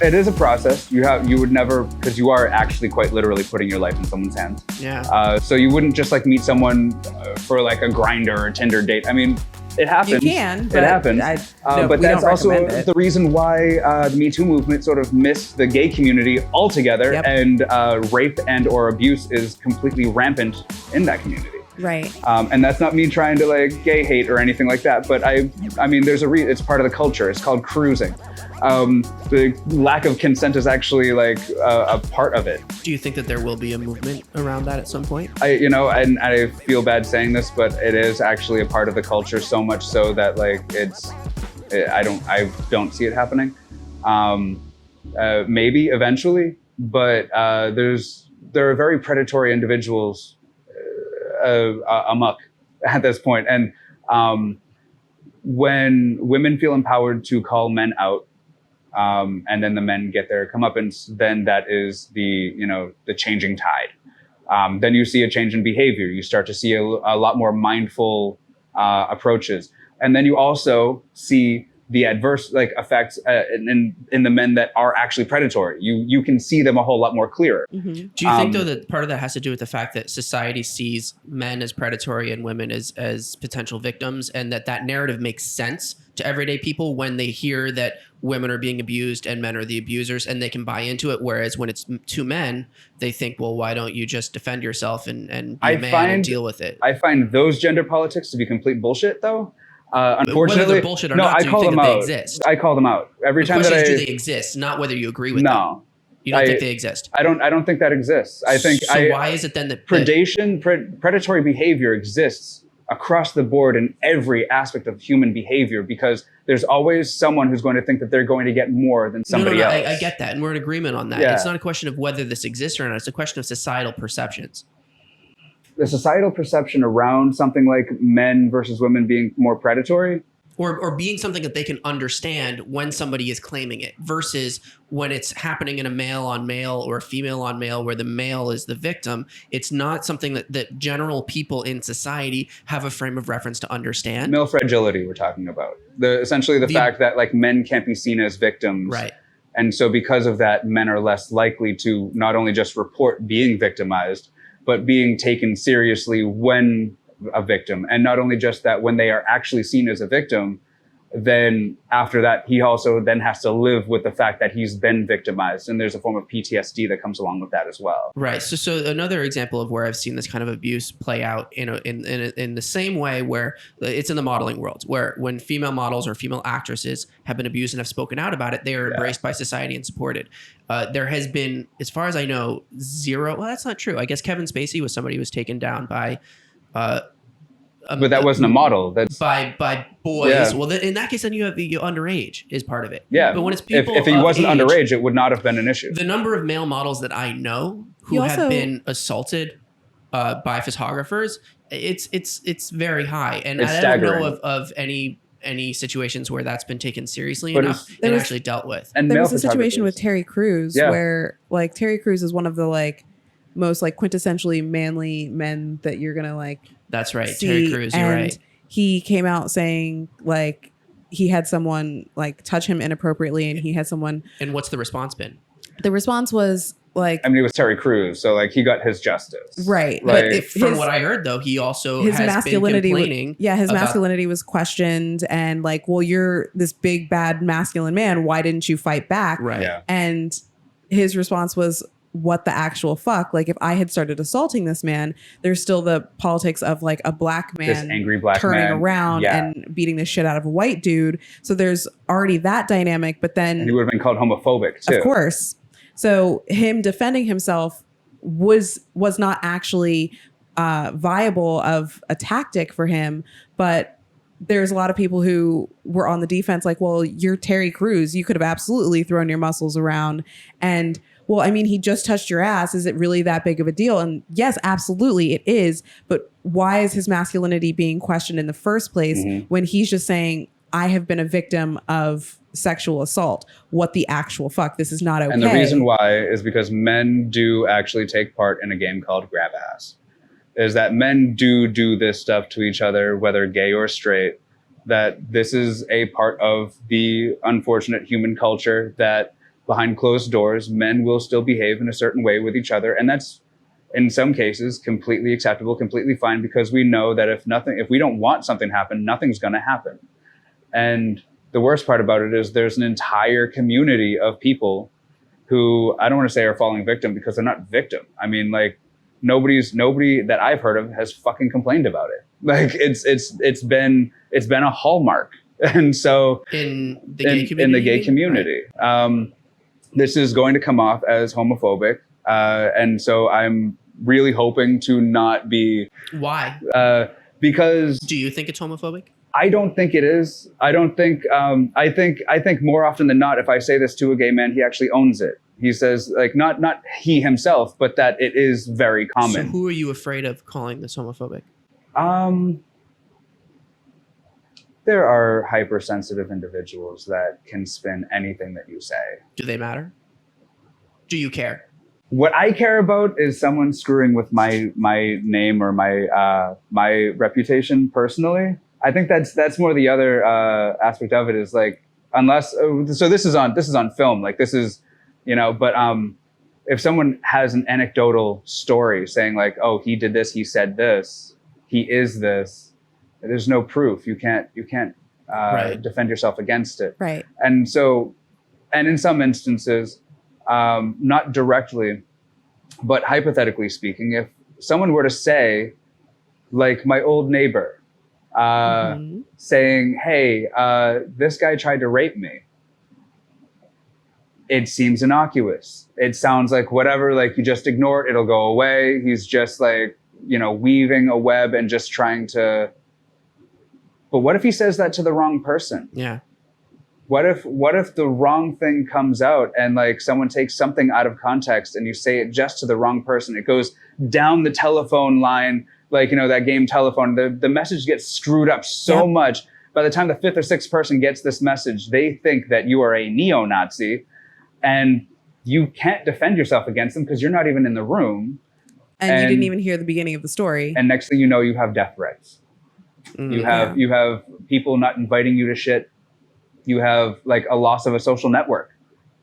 It is a process. You would never, because you are actually quite literally putting your life in someone's hands. Yeah. So you wouldn't just like meet someone for like a Grindr or Tinder date. I mean, it happens. You can, it happens. But that's also the reason why the Me Too movement sort of missed the gay community altogether, and rape and or abuse is completely rampant in that community. Right. And that's not me trying to like gay hate or anything like that. But I mean, there's it's part of the culture. It's called cruising. The lack of consent is actually like a part of it. Do you think that there will be a movement around that at some point? And I feel bad saying this, but it is actually a part of the culture, so much so that like I don't see it happening. Maybe eventually, but there are very predatory individuals amok at this point. And when women feel empowered to call men out, and then the men get their comeuppance, then that is the changing tide. Then you see a change in behavior. You start to see a lot more mindful approaches. And then you also see the adverse effects in the men that are actually predatory. You can see them a whole lot more clearer. Mm-hmm. Do you think though that part of that has to do with the fact that society sees men as predatory and women as potential victims, and that narrative makes sense to everyday people when they hear that women are being abused and men are the abusers, and they can buy into it? Whereas when it's two men, they think, well, why don't you just defend yourself and be a man and deal with it? I find those gender politics to be complete bullshit, though. Unfortunately, whether they're bullshit or not, I call them out. They exist? I call them out every time. Do they exist? Not whether you agree with them. No, you don't think they exist. I don't think that exists. I think. So why is it then that predatory behavior exists across the board in every aspect of human behavior, because there's always someone who's going to think that they're going to get more than somebody else. I get that, and we're in agreement on that. Yeah. It's not a question of whether this exists or not. It's a question of societal perceptions. The societal perception around something like men versus women being more predatory, or being something that they can understand when somebody is claiming it, versus when it's happening in a male on male or a female on male where the male is the victim. It's not something that general people in society have a frame of reference to understand. Male fragility we're talking about. Essentially the fact that like men can't be seen as victims. Right. And so because of that, men are less likely to not only just report being victimized, but being taken seriously when a victim. And not only just that, when they are actually seen as a victim, then after that, he also then has to live with the fact that he's been victimized. And there's a form of PTSD that comes along with that as well. Right. So another example of where I've seen this kind of abuse play out in the same way, where it's in the modeling world, where when female models or female actresses have been abused and have spoken out about it, they are embraced by society and supported. There has been, as far as I know, zero. Well, that's not true. I guess Kevin Spacey was somebody who was taken down by but that wasn't a model. That's by boys. Yeah. Well, in that case, then you have the underage is part of it. Yeah. But when it's people, if he wasn't underage, it would not have been an issue. The number of male models that I know who have been assaulted by photographers, it's very high, and I don't know of any situations where that's been taken seriously enough and actually dealt with. And there was a situation with Terry Crews where like Terry Crews is one of the like most like quintessentially manly men that you're gonna like. That's right. See, Terry Crews, you're right. He came out saying like he had someone like touch him inappropriately, and he had someone. And what's the response been? The response was like, I mean, it was Terry Crews, so like he got his justice, right? Like, but from what I heard, though, he also his has masculinity, been complaining. His masculinity was questioned, and like, well, you're this big bad masculine man. Why didn't you fight back? Right. Yeah. And his response was, what the actual fuck? Like, if I had started assaulting this man, there's still the politics of like a black man, this angry black turning man around and beating the shit out of a white dude. So there's already that dynamic, but then and he would have been called homophobic too. Of course. So him defending himself was not actually viable of a tactic for him, but there's a lot of people who were on the defense like, well, you're Terry Crews. You could have absolutely thrown your muscles around. And well, I mean, he just touched your ass. Is it really that big of a deal? And yes, absolutely it is. But why is his masculinity being questioned in the first place when he's just saying, I have been a victim of sexual assault? What the actual fuck? This is not okay. And the reason why is because men do actually take part in a game called grab ass. Is that men do this stuff to each other, whether gay or straight, that this is a part of the unfortunate human culture, that behind closed doors, men will still behave in a certain way with each other. And that's, in some cases, completely acceptable, completely fine, because we know that if we don't want something to happen, nothing's going to happen. And the worst part about it is there's an entire community of people who, I don't want to say are falling victim, because they're not victim. I mean, like, nobody that I've heard of has fucking complained about it. Like, it's been a hallmark. And so in the gay community, in the gay community, right. This is going to come off as homophobic. And so I'm really hoping to not be. Why? Because. Do you think it's homophobic? I don't think it is. I don't think. I think more often than not, if I say this to a gay man, he actually owns it. He says, like, not he himself, but that it is very common. So who are you afraid of calling this homophobic? There are hypersensitive individuals that can spin anything that you say. Do they matter? Do you care? What I care about is someone screwing with my name or my reputation personally. I think that's more the other aspect of it, is like, unless so this is on film, like, this is, but if someone has an anecdotal story saying, like, oh, he did this, he said this, he is this, there's no proof. You can't right. defend yourself against it. Right. And so, and in some instances, not directly, but hypothetically speaking, if someone were to say, like my old neighbor, saying, hey, this guy tried to rape me, it seems innocuous. It sounds like whatever, like, you just ignore it, it'll go away. He's just like, weaving a web and just trying to. But what if he says that to the wrong person? Yeah. What if the wrong thing comes out, and like someone takes something out of context and you say it just to the wrong person? It goes down the telephone line, like, that game Telephone. The message gets screwed up so much. By the time the fifth or sixth person gets this message, they think that you are a neo-Nazi, and you can't defend yourself against them because you're not even in the room. And you didn't even hear the beginning of the story. And next thing you know, you have death threats. You have people not inviting you to shit. You have like a loss of a social network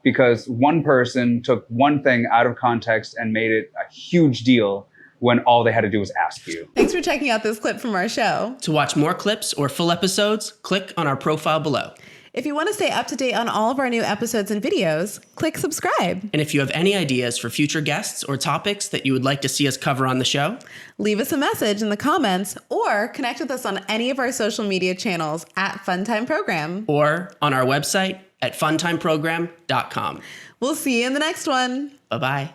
because one person took one thing out of context and made it a huge deal when all they had to do was ask you. Thanks for checking out this clip from our show. To watch more clips or full episodes, click on our profile below. If you want to stay up to date on all of our new episodes and videos, click subscribe. And if you have any ideas for future guests or topics that you would like to see us cover on the show, leave us a message in the comments or connect with us on any of our social media channels at Funtime Program. Or on our website at funtimeprogram.com. We'll see you in the next one. Bye-bye.